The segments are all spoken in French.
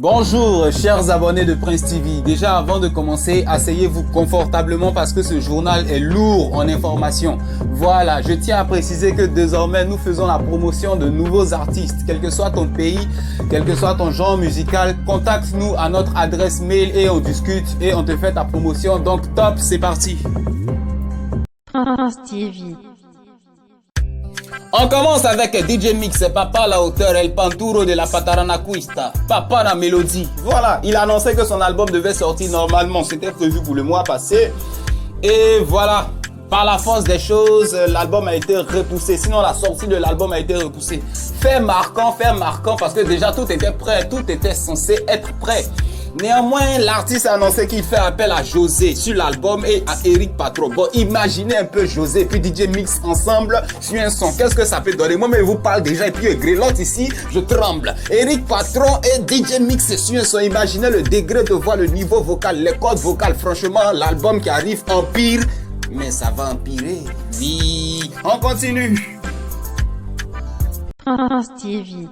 Bonjour chers abonnés de Prince TV. Déjà avant de commencer, asseyez-vous confortablement parce que ce journal est lourd en informations. Voilà, je tiens à préciser que désormais nous faisons la promotion de nouveaux artistes. Quel que soit ton pays, quel que soit ton genre musical, contacte-nous à notre adresse mail et on discute et on te fait ta promotion. Donc top, c'est parti. Prince TV. On commence avec DJ Mix, Papa la hauteur, El Panturo de la Pataranacuista, Papa la mélodie. Voilà, il a annoncé que son album devait sortir normalement, c'était prévu pour le mois passé. Et voilà, par la force des choses, l'album a été repoussé. Sinon, la sortie de l'album a été repoussée. Fait marquant, parce que déjà tout était prêt, tout était censé être prêt. Néanmoins, l'artiste a annoncé qu'il fait appel à José sur l'album et à Eric Patron. Bon, imaginez un peu José puis DJ Mix ensemble sur un son. Qu'est-ce que ça peut donner? Moi, mais je vous parle déjà et puis Grélotte ici, je tremble. Eric Patron et DJ Mix sur un son. Imaginez le degré de voix, le niveau vocal, les cordes vocales. Franchement, l'album qui arrive empire, mais ça va empirer. Oui, on continue. Prince TV.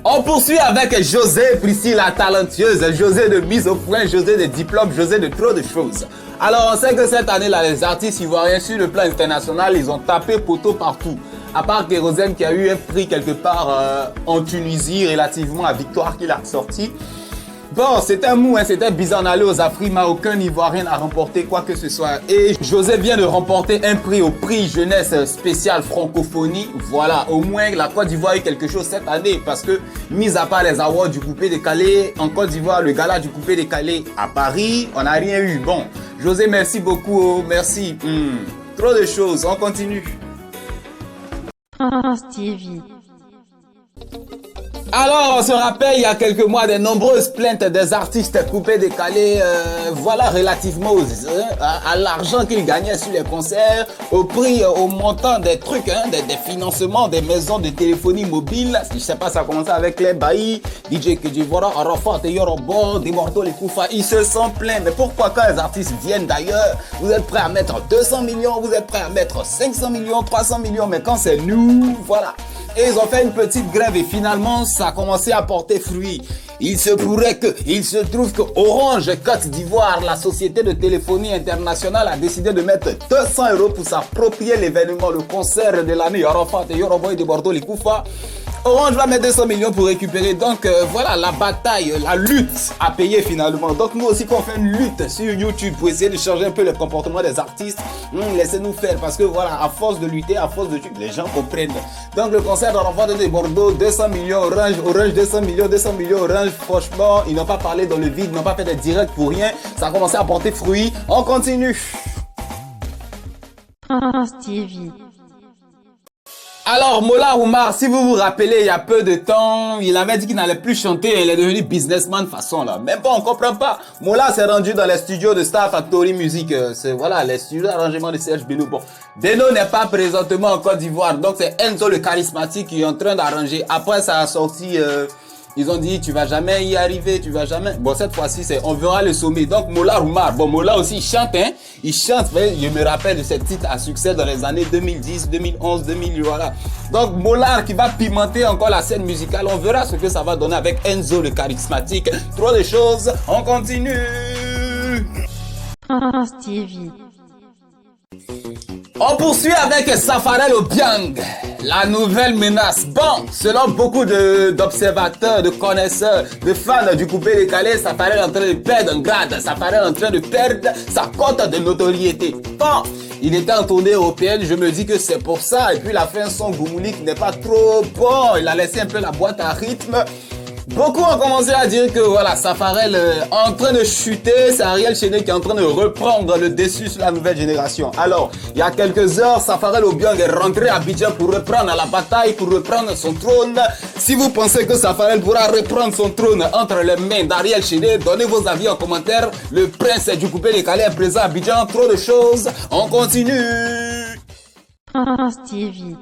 On poursuit avec José, Priscille la talentueuse, José de mise au point, José de diplôme, José de trop de choses. Alors on sait que cette année-là, les artistes ivoiriens sur le plan international, ils ont tapé poteau partout. À part Kérosène qui a eu un prix quelque part en Tunisie relativement à Victoire qu'il a sorti. Bon, c'était mou, hein, c'était bizarre d'aller aux Afrima, aucun Ivoirien n'a remporté quoi que ce soit. Et José vient de remporter un prix au prix jeunesse spécial francophonie. Voilà, au moins la Côte d'Ivoire a eu quelque chose cette année parce que, mis à part les awards du coupé décalé, en Côte d'Ivoire, le gala du coupé décalé à Paris, on n'a rien eu. Bon, José, merci beaucoup, oh, merci. Trop de choses, on continue. Prince TV. Alors, on se rappelle il y a quelques mois des nombreuses plaintes des artistes coupés décalés, voilà, relativement à l'argent qu'ils gagnaient sur les concerts, au prix, au montant des trucs, hein, des financements des maisons de téléphonie mobile. Je sais pas, ça a commencé avec les baillis, DJ Kedjivora, Arafat et Yorobo, Demorto, les Koufa, ils se sont plaints. Mais pourquoi quand les artistes viennent d'ailleurs, vous êtes prêts à mettre 200 millions, vous êtes prêts à mettre 500 millions, 300 millions, mais quand c'est nous, voilà. Et ils ont fait une petite grève et finalement ça a commencé à porter fruit. Il se trouve que Orange Côte d'Ivoire, la société de téléphonie internationale, a décidé de mettre 200 € pour s'approprier l'événement, le concert de l'année Arafat et Yoroboy de Bordeaux, les Koufa. Orange va mettre 200 millions pour récupérer. Donc voilà, la bataille, la lutte à payer finalement. Donc nous aussi qu'on fait une lutte sur YouTube pour essayer de changer un peu le comportement des artistes. Laissez-nous faire parce que voilà, à force de lutter, à force de tuer, les gens comprennent. Donc le concert d'Arafat de Bordeaux, 200 millions Orange, 200 millions Orange. Franchement, ils n'ont pas parlé dans le vide, ils n'ont pas fait de direct pour rien. Ça a commencé à porter fruit. On continue. Prince TV. Alors, Mola Oumar, si vous vous rappelez, il y a peu de temps, il avait dit qu'il n'allait plus chanter, il est devenu businessman façon là. Mais bon, on comprend pas. Mola s'est rendu dans les studios de Star Factory Music, c'est voilà, les studios d'arrangement de Serge Beno. Bon, Beno n'est pas présentement en Côte d'Ivoire, donc c'est Enzo le charismatique qui est en train d'arranger. Après, ça a sorti... ils ont dit tu vas jamais y arriver, tu vas jamais. Bon, cette fois-ci c'est on verra le sommet. Donc Mola Oumar, bon Mola aussi il chante, hein. Il chante, je me rappelle de ces titres à succès dans les années 2010, 2011, 2000, voilà. Donc Mola qui va pimenter encore la scène musicale. On verra ce que ça va donner avec Enzo le charismatique. Trop de choses, on continue. Prince TV. On poursuit avec Safarel Obiang, la nouvelle menace. Bon, selon beaucoup d'observateurs, de connaisseurs, de fans du coupé décalé, Safarel est en train de perdre un grade. Safarel est en train de perdre sa cote de notoriété. Bon, il était en tournée européenne, je me dis que c'est pour ça. Et puis la fin, son Goumoulik n'est pas trop bon. Il a laissé un peu la boîte à rythme. Beaucoup ont commencé à dire que voilà, Safarel est en train de chuter, c'est Ariel Chéné qui est en train de reprendre le dessus sur la nouvelle génération. Alors, il y a quelques heures, Safarel Obiang est rentré à Abidjan pour reprendre la bataille, pour reprendre son trône. Si vous pensez que Safarel pourra reprendre son trône entre les mains d'Ariel Chéné, donnez vos avis en commentaire. Le prince du coupé décalé est présent à Abidjan, trop de choses, on continue. Prince TV.